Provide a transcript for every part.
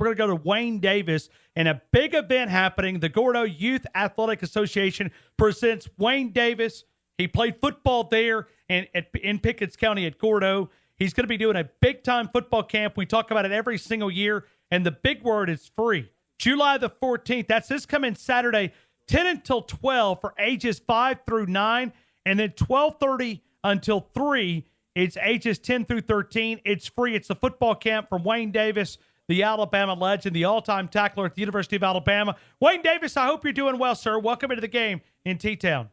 We're going to go to Wayne Davis and a big event happening. The Gordo Youth Athletic Association presents Wayne Davis. He played football there in Pickens County at Gordo. He's going to be doing a big-time football camp. We talk about it every single year, and the big word is free. July the 14th, that's this coming Saturday, 10 until 12 for ages 5 through 9, and then 12:30 until 3, it's ages 10 through 13. It's free. It's the football camp from Wayne Davis, the Alabama legend, the all-time tackler at the University of Alabama. Wayne Davis, I hope you're doing well, sir. Welcome into the game in T-Town.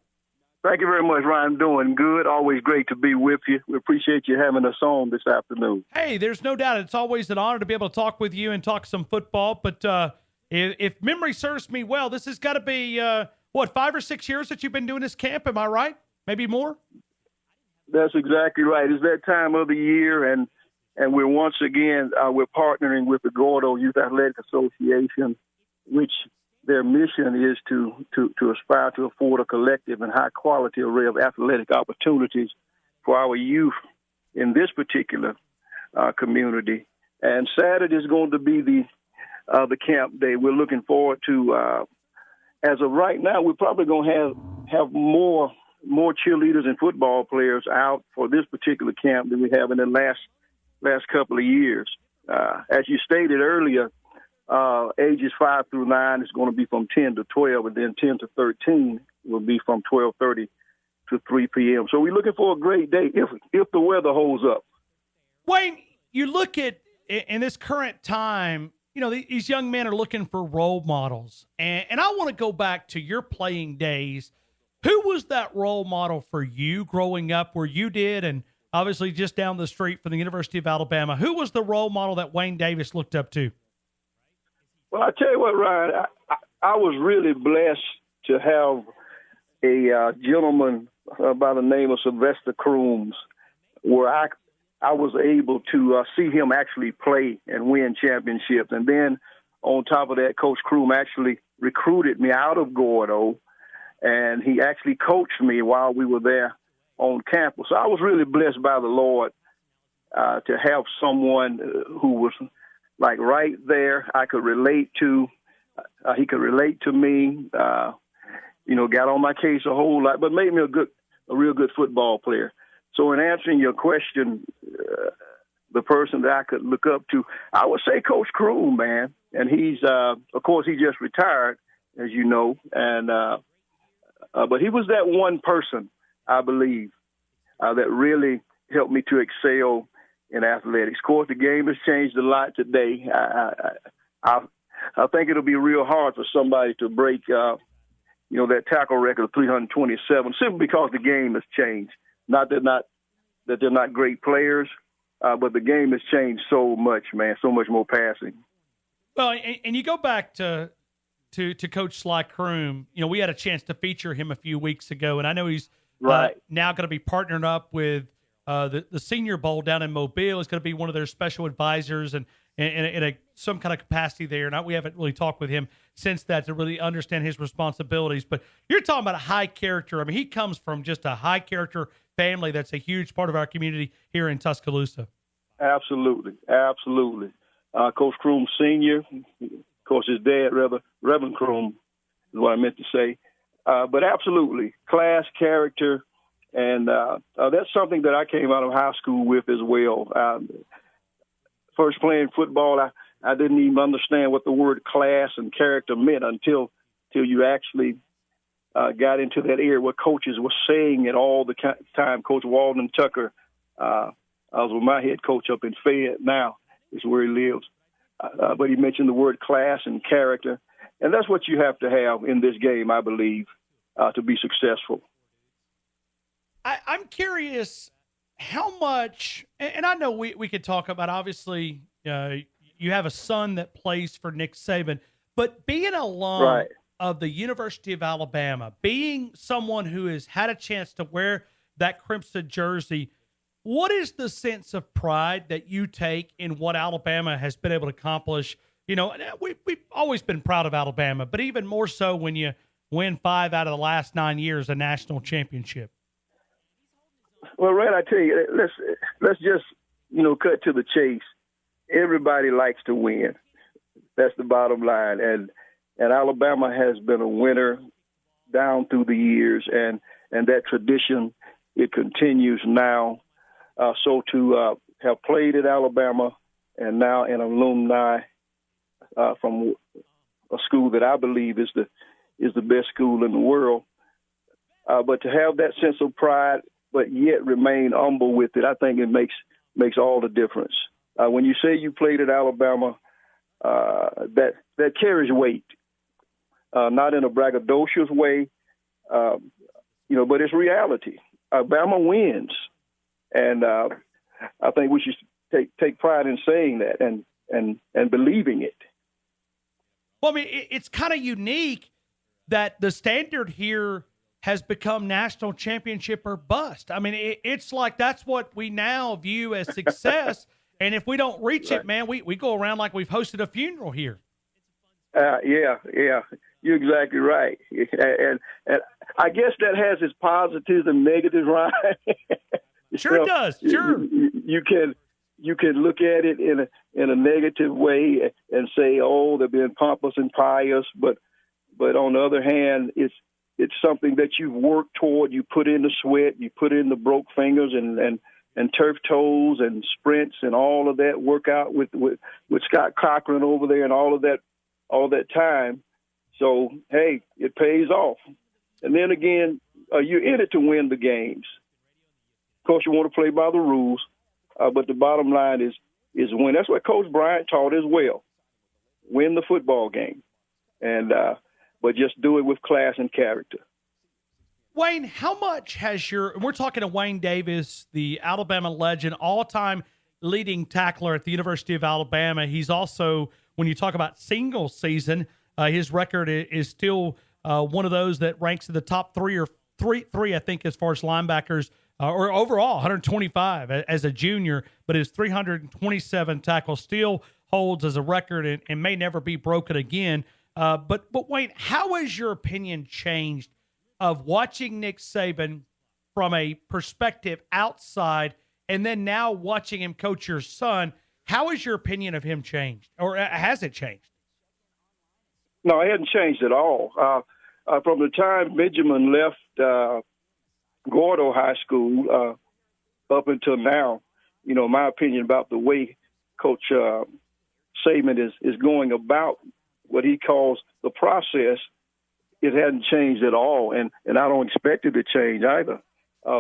Thank you very much, Ryan. I'm doing good. Always great to be with you. We appreciate you having us on this afternoon. Hey, there's no doubt. It's always an honor to be able to talk with you and talk some football. But if memory serves me well, this has got to be, 5 or 6 years that you've been doing this camp? Am I right? Maybe more? That's exactly right. It's that time of the year, and we're once again, we're partnering with the Gordo Youth Athletic Association, which their mission is to aspire to afford a collective and high-quality array of athletic opportunities for our youth in this particular community. And Saturday is going to be the camp day. We're looking forward to, as of right now, we're probably going to have more cheerleaders and football players out for this particular camp than we have in the last couple of years. As you stated earlier, ages 5 through 9 is going to be from 10 to 12, and then 10 to 13 will be from 12:30 to 3 p.m. So we're looking for a great day if the weather holds up. Wayne, you look at in this current time, these young men are looking for role models, and I want to go back to your playing days. Who was that role model for you growing up where you did, and obviously just down the street from the University of Alabama? Who was the role model that Wayne Davis looked up to? Well, I tell you what, Ryan, I was really blessed to have a gentleman by the name of Sylvester Crooms, where I was able to see him actually play and win championships. And then on top of that, Coach Crooms actually recruited me out of Gordo, and he actually coached me while we were there on campus. So I was really blessed by the Lord to have someone who was like right there. I could relate to. He could relate to me. Got on my case a whole lot, but made me a real good football player. So in answering your question, the person that I could look up to, I would say Coach Crooms, man. And he's, of course, he just retired, as you know, and but he was that one person, I believe, that really helped me to excel in athletics. Of course, the game has changed a lot today. I think it'll be real hard for somebody to break, that tackle record of 327, simply because the game has changed. Not that they're not great players, but the game has changed so much, man. So much more passing. Well, and you go back to Coach Sly Croom. We had a chance to feature him a few weeks ago, and I know he's now going to be partnering up with the Senior Bowl down in Mobile. Is going to be one of their special advisors and in some kind of capacity there. And we haven't really talked with him since that to really understand his responsibilities. But you're talking about a high character. I mean, he comes from just a high character family that's a huge part of our community here in Tuscaloosa. Absolutely. Coach Croom Sr., of course, his dad, Reverend Croom, is what I meant to say. But absolutely, class, character, and that's something that I came out of high school with as well. First playing football, I didn't even understand what the word class and character meant until you actually got into that area where coaches were saying it all the time. Coach Walden Tucker, I was with my head coach up in Fayette now, is where he lives. But he mentioned the word class and character. And that's what you have to have in this game, I believe, to be successful. I'm curious how much, and I know we could talk about, obviously, you have a son that plays for Nick Saban, but being alum of the University of Alabama, being someone who has had a chance to wear that crimson jersey, what is the sense of pride that you take in what Alabama has been able to accomplish? We've always been proud of Alabama, but even more so when you win 5 out of the last 9 years a national championship. Well, Red, I tell you, let's just cut to the chase. Everybody likes to win. That's the bottom line. And Alabama has been a winner down through the years, and that tradition, it continues now. So to have played at Alabama and now an alumni from a school that I believe is the best school in the world, but to have that sense of pride, but yet remain humble with it, I think it makes all the difference. When you say you played at Alabama, that carries weight, not in a braggadocious way, but it's reality. Alabama wins, and I think we should take pride in saying that and believing it. Well, I mean, it's kind of unique that the standard here has become national championship or bust. I mean, it's like that's what we now view as success. And if we don't reach it, man, we go around like we've hosted a funeral here. Yeah, you're exactly right. And I guess that has its positives and negatives, Ryan. Sure it does. Sure. You can look at it in a negative way and say, oh, they're being pompous and pious, but on the other hand, it's something that you've worked toward. You put in the sweat, you put in the broke fingers and turf toes and sprints and all of that workout with Scott Cochran over there and all that time. So, hey, it pays off. And then again, you're in it to win the games. Of course, you want to play by the rules, but the bottom line is win. That's what Coach Bryant taught as well. Win the football game, but just do it with class and character. Wayne, how much has we're talking to Wayne Davis, the Alabama legend, all-time leading tackler at the University of Alabama. He's also, when you talk about single season, his record is still one of those that ranks in the top three, I think, as far as linebackers, or overall, 125 as a junior, but his 327 tackles still holds as a record and may never be broken again. But Wayne, how has your opinion changed of watching Nick Saban from a perspective outside and then now watching him coach your son? How has your opinion of him changed, or has it changed? No, it hasn't changed at all. From the time Benjamin left Gordo High School up until now, my opinion about the way Coach Saban is going about what he calls the process, it hasn't changed at all, and I don't expect it to change either.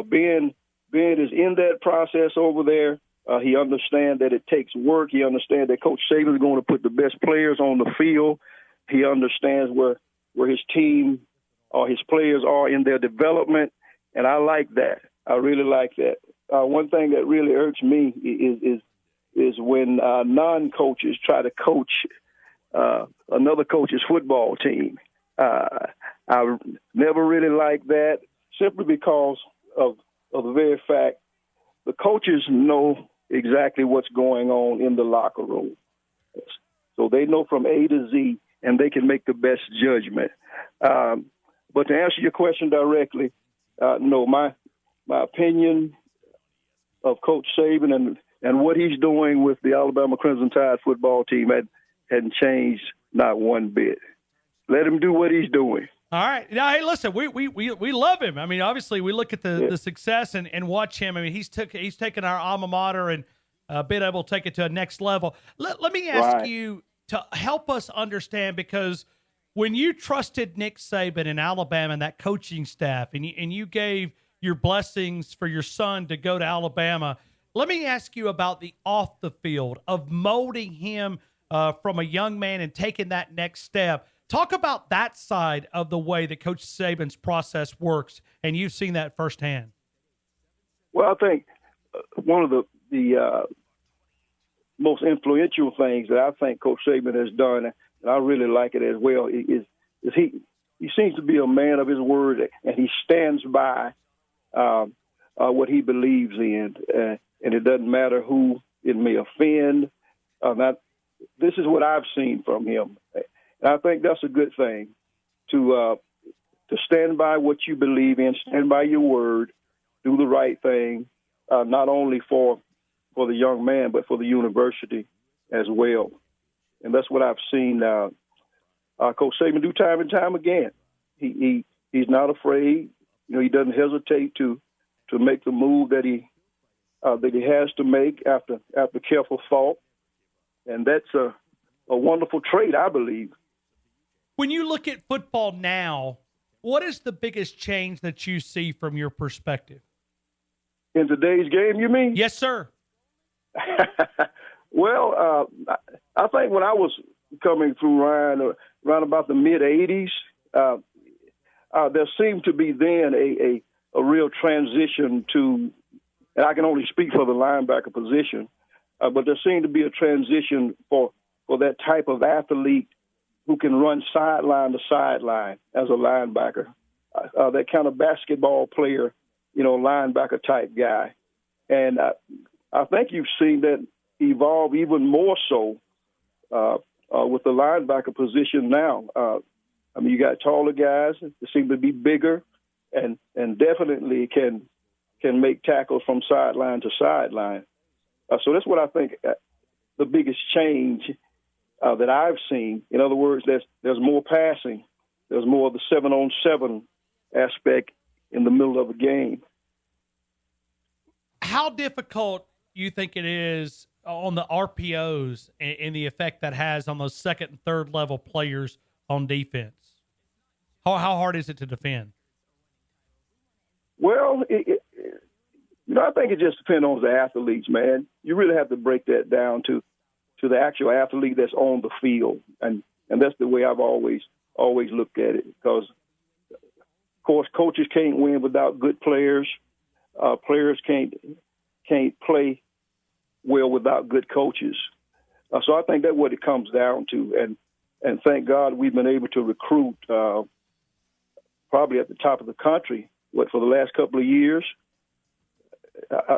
Ben is in that process over there. He understands that it takes work. He understands that Coach Saban is going to put the best players on the field. He understands where his team or his players are in their development, and I like that. I really like that. One thing that really irks me is when non-coaches try to coach another coach's football team. I never really liked that, simply because of the very fact the coaches know exactly what's going on in the locker room. So they know from A to Z, and they can make the best judgment. But to answer your question directly, no, my opinion of Coach Saban and what he's doing with the Alabama Crimson Tide football team hadn't changed not one bit. Let him do what he's doing. All right. Now, hey, listen, we love him. I mean, obviously, we look at the success and watch him. I mean, he's taken our alma mater and been able to take it to a next level. Let me ask you to help us understand, because when you trusted Nick Saban in Alabama and that coaching staff, and you gave your blessings for your son to go to Alabama, let me ask you about the off the field of molding him from a young man and taking that next step. Talk about that side of the way that Coach Saban's process works, and you've seen that firsthand. Well, I think one of the most influential things that I think Coach Saban has done, and I really like it as well, is he seems to be a man of his word, and he stands by what he believes in, and it doesn't matter who it may offend. This is what I've seen from him. And I think that's a good thing, to stand by what you believe in, stand by your word, do the right thing, not only for the young man, but for the university as well. and that's what I've seen Coach Saban do time and time again. He's not afraid. He doesn't hesitate to make the move that he has to make after careful thought, and that's a wonderful trait, I believe. When you look at football now, what is the biggest change that you see from your perspective? In today's game, you mean? Yes, sir. Well, I think when I was coming through, Ryan, around about the mid-'80s, there seemed to be then a real transition to, and I can only speak for the linebacker position, but there seemed to be a transition for that type of athlete who can run sideline to sideline as a linebacker, that kind of basketball player, linebacker type guy. And I think you've seen that evolve even more so with the linebacker position now. You got taller guys that seem to be bigger and definitely can make tackles from sideline to sideline. So that's what I think the biggest change that I've seen. In other words, there's more passing. There's more of the 7-on-7 aspect in the middle of a game. How difficult you think it is on the RPOs and the effect that has on those second and third level players on defense? How hard is it to defend? Well, I think it just depends on the athletes, man. You really have to break that down to the actual athlete that's on the field, and that's the way I've always looked at it. Because, of course, coaches can't win without good players. Players can't play well without good coaches. So I think that's what it comes down to. And thank God we've been able to recruit probably at the top of the country, for the last couple of years.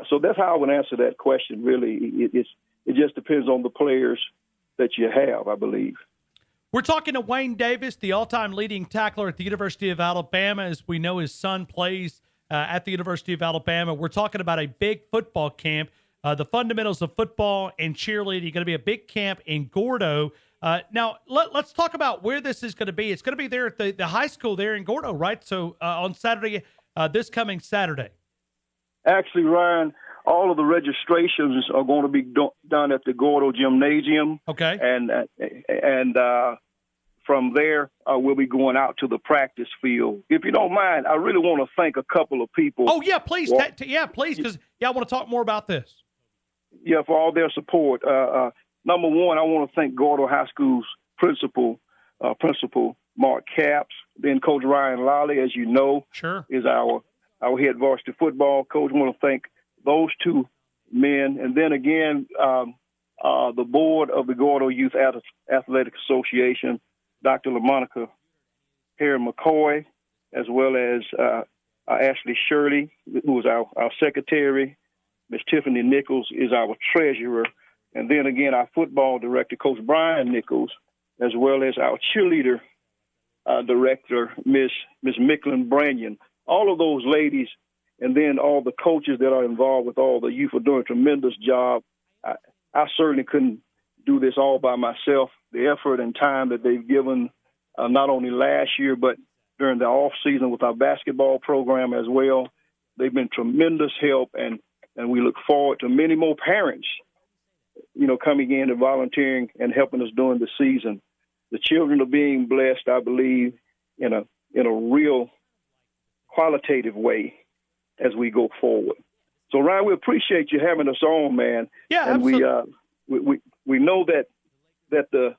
So that's how I would answer that question, really. It just depends on the players that you have, I believe. We're talking to Wayne Davis, the all-time leading tackler at the University of Alabama. As we know, his son plays at the University of Alabama. We're talking about a big football camp. The fundamentals of football and cheerleading, going to be a big camp in Gordo. Now, let's talk about where this is going to be. It's going to be there at the high school there in Gordo, right? So on Saturday, this coming Saturday. Actually, Ryan, all of the registrations are going to be done at the Gordo Gymnasium. Okay. And from there, we'll be going out to the practice field. If you don't mind, I really want to thank a couple of people. Oh, yeah, please. Please, because I want to talk more about this. Yeah, for all their support. Number one, I want to thank Gordo High School's principal Mark Capps. Then Coach Ryan Lally, as you know, sure, is our head varsity football coach. I want to thank those two men. And then again, the board of the Gordo Youth Athletic Association, Dr. LaMonica Perry-McCoy, as well as Ashley Shirley, who is our secretary. Ms. Tiffany Nichols is our treasurer. And then again, our football director, Coach Brian Nichols, as well as our cheerleader director, Miss Micklin Branyan. All of those ladies, and then all the coaches that are involved with all the youth are doing a tremendous job. I certainly couldn't do this all by myself. The effort and time that they've given, not only last year, but during the off season with our basketball program as well, they've been tremendous help, and we look forward to many more parents, coming in and volunteering and helping us during the season. The children are being blessed, I believe, in a real qualitative way as we go forward. So, Ryan, we appreciate you having us on, man. Yeah, and absolutely. we know that the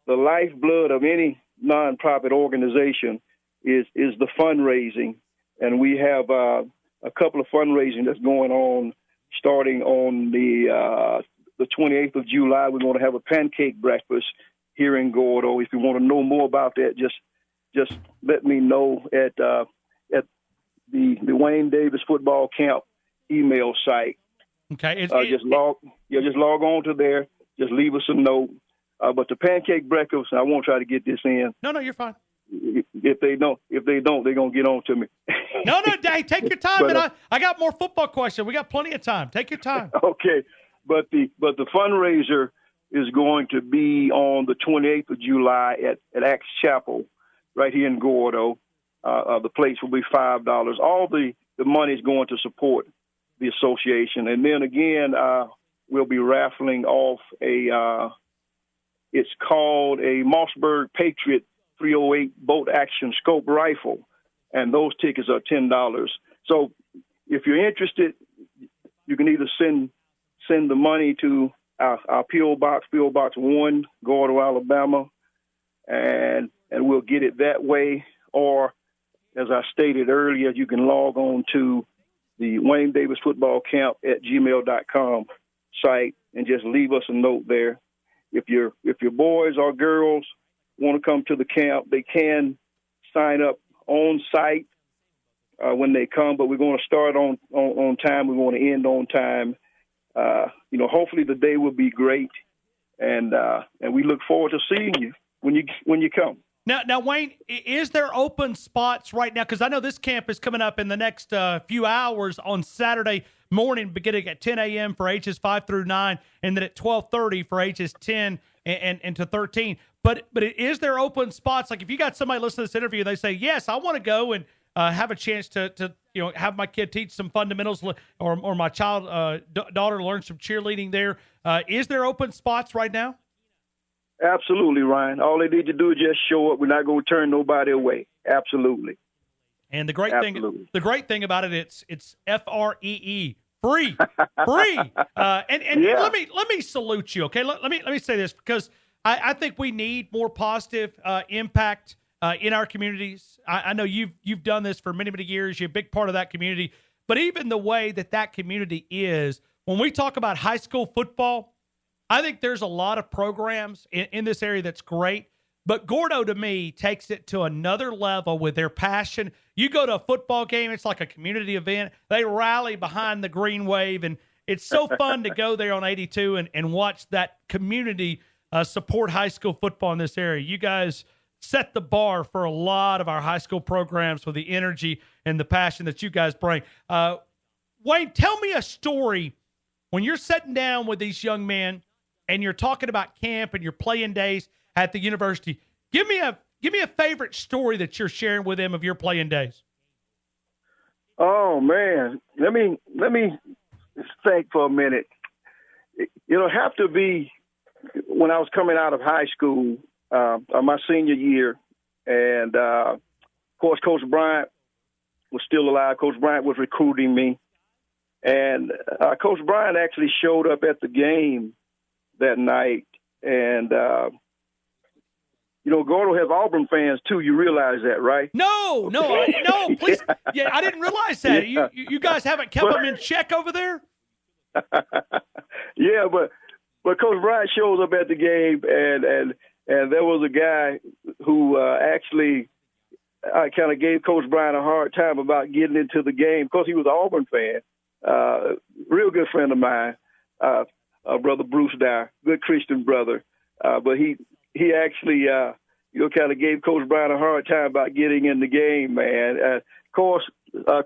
lifeblood of any nonprofit organization is the fundraising, and we have a couple of fundraising that's going on starting on the 28th of July. We're going to have a pancake breakfast here in Gordo. If you want to know more about that, just let me know at the Wayne Davis Football Camp email site. Okay. Just log on to there. Just leave us a note. But the pancake breakfast, I won't try to get this in. No, you're fine. If they don't, they're gonna get on to me. No, Dave, take your time. But, I got more football questions. We got plenty of time. Take your time. Okay, but the fundraiser is going to be on the 28th of July at Acts Chapel right here in Gordo. The place will be $5. All the money is going to support the association. And then again, we'll be raffling off it's called a Mossberg Patriot 308 bolt action scope rifle. And those tickets are $10. So if you're interested, you can either send the money to our P.O. Box 1, Gordo, Alabama, and we'll get it that way. Or, as I stated earlier, you can log on to the Wayne Davis Football Camp at gmail.com site and just leave us a note there. If your boys or girls want to come to the camp, they can sign up on site when they come, but we're going to start on time. We want to end on time. Hopefully the day will be great, and we look forward to seeing you when you come. Now, Wayne, is there open spots right now? Because I know this camp is coming up in the next few hours on Saturday morning, beginning at 10 a.m. for ages 5 through 9, and then at 12:30 for ages 10 and to 13. But is there open spots? Like if you got somebody listening to this interview, they say, yes, I want to go and have a chance to have my kid teach some fundamentals or my daughter learn some cheerleading there. Is there open spots right now? Absolutely, Ryan. All they need to do is just show up. We're not going to turn nobody away. Absolutely. And the great thing about it, it's FREE, free. And yeah. let me salute you. Okay, let me say this, because I think we need more positive impact in our communities. I know you've done this for many years. You're a big part of that community. But even the way that community is, when we talk about high school football, I think there's a lot of programs in this area that's great. But Gordo, to me, takes it to another level with their passion. You go to a football game, it's like a community event. They rally behind the green wave, and it's so fun to go there on 82 and watch that community support high school football in this area. You guys set the bar for a lot of our high school programs with the energy and the passion that you guys bring. Wayne, tell me a story when you're sitting down with these young men and you're talking about camp and your playing days at the university. Give me a favorite story that you're sharing with them of your playing days. Oh man, let me think for a minute. It'll have to be when I was coming out of high school, my senior year, and of course Coach Bryant was still alive. Coach Bryant was recruiting me, and Coach Bryant actually showed up at the game that night, and Gordo has Auburn fans too. You realize that, right? No, please. Yeah, I didn't realize that. Yeah. You guys haven't kept them in check over there? Yeah, but Coach Bryant shows up at the game, and there was a guy who actually kind of gave Coach Bryant a hard time about getting into the game because he was an Auburn fan. Real good friend of mine, Brother Bruce Dyer, good Christian brother. But he actually, kind of gave Coach Bryant a hard time about getting in the game, man. Of course,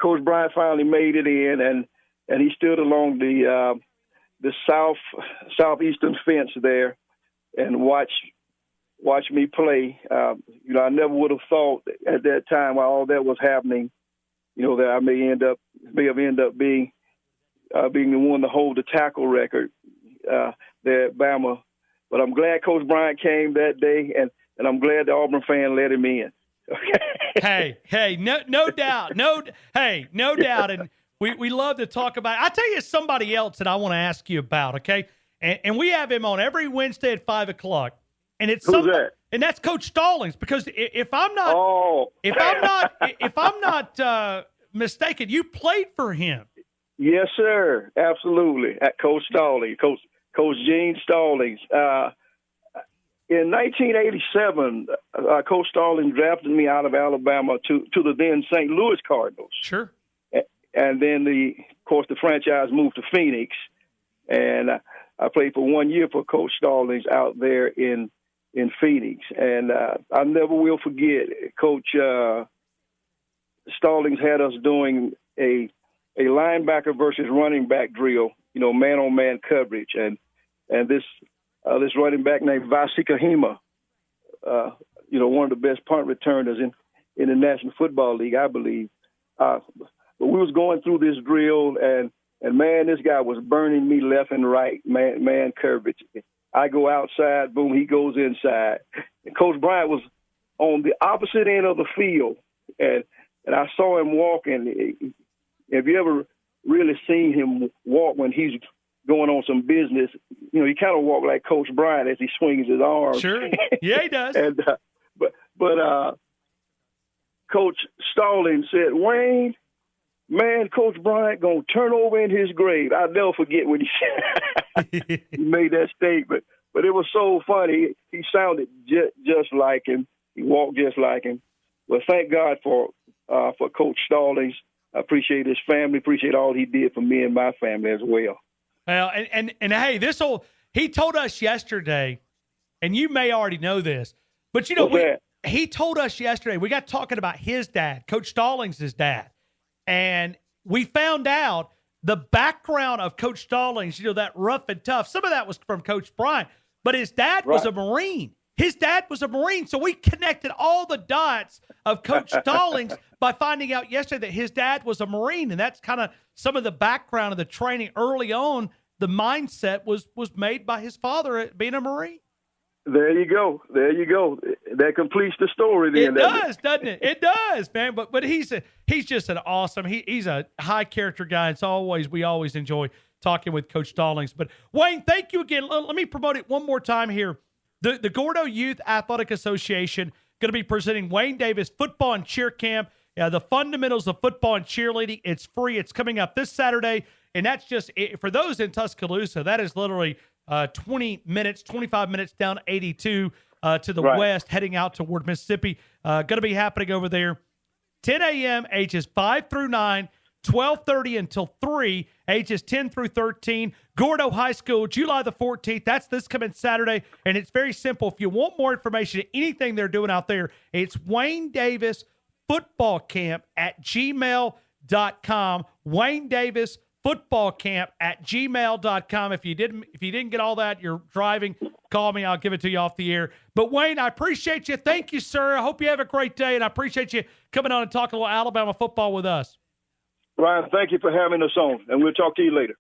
Coach Bryant finally made it in, and he stood along the southeastern fence there and watched me play. I never would have thought at that time while all that was happening, that I may have ended up being the one to hold the tackle record there at Bama. But I'm glad Coach Bryant came that day, and I'm glad the Auburn fan let him in. Hey, no doubt. No doubt. And we love to talk about it. I'll tell you somebody else that I want to ask you about, okay? And we have him on every Wednesday at 5 o'clock. And it's Who's that? And that's Coach Stallings, because if I'm not mistaken, you played for him. Yes, sir. Absolutely. At Coach Stallings, Coach Gene Stallings. In 1987, Coach Stallings drafted me out of Alabama to the then St. Louis Cardinals. Sure. And then, the franchise moved to Phoenix, and I played for 1 year for Coach Stallings out there in Phoenix. And I never will forget, Coach Stallings had us doing a linebacker versus running back drill, man-on-man coverage. And this this running back named Vasi Kahima, one of the best punt returners in the National Football League, I believe. But we was going through this drill, and man, this guy was burning me left and right, man coverage. I go outside, boom, he goes inside. And Coach Bryant was on the opposite end of the field, and I saw him walking. Have you ever really seen him walk when he's going on some business? He kind of walk like Coach Bryant as he swings his arms. Sure. Yeah, he does. And but Coach Stallings said, Wayne, man, Coach Bryant going to turn over in his grave. I'll never forget when he he made that statement. But it was so funny. He sounded just like him. He walked just like him. Well, thank God for Coach Stallings. I appreciate his family. Appreciate all he did for me and my family as well. Well, and hey, he told us yesterday, and you may already know this, but he told us yesterday, we got talking about his dad, Coach Stallings' dad, and we found out the background of Coach Stallings, that rough and tough. Some of that was from Coach Bryant, but his dad was a Marine. His dad was a Marine, so we connected all the dots of Coach Stallings by finding out yesterday that his dad was a Marine, and that's kind of some of the background of the training early on. The mindset was made by his father being a Marine. There you go. That completes the story. Then it does, doesn't it? It does, man. But he's just an awesome. He's a high character guy. We always enjoy talking with Coach Stallings. But Wayne, thank you again. Let me promote it one more time here. The Gordo Youth Athletic Association going to be presenting Wayne Davis Football and Cheer Camp. The fundamentals of football and cheerleading. It's free. It's coming up this Saturday. And that's just for those in Tuscaloosa, that is literally 25 minutes down 82 to the west, heading out toward Mississippi. Going to be happening over there. 10 a.m., ages 5 through 9, 12:30 until 3, ages 10 through 13. Gordo High School, July the 14th. That's this coming Saturday. And it's very simple. If you want more information, anything they're doing out there, it's Wayne Davis Football Camp at gmail.com. Wayne Davis Football Camp at gmail.com. If you didn't get all that, you're driving, call me. I'll give it to you off the air. But Wayne, I appreciate you. Thank you, sir. I hope you have a great day, and I appreciate you coming on and talking a little Alabama football with us. Ryan, thank you for having us on, and we'll talk to you later.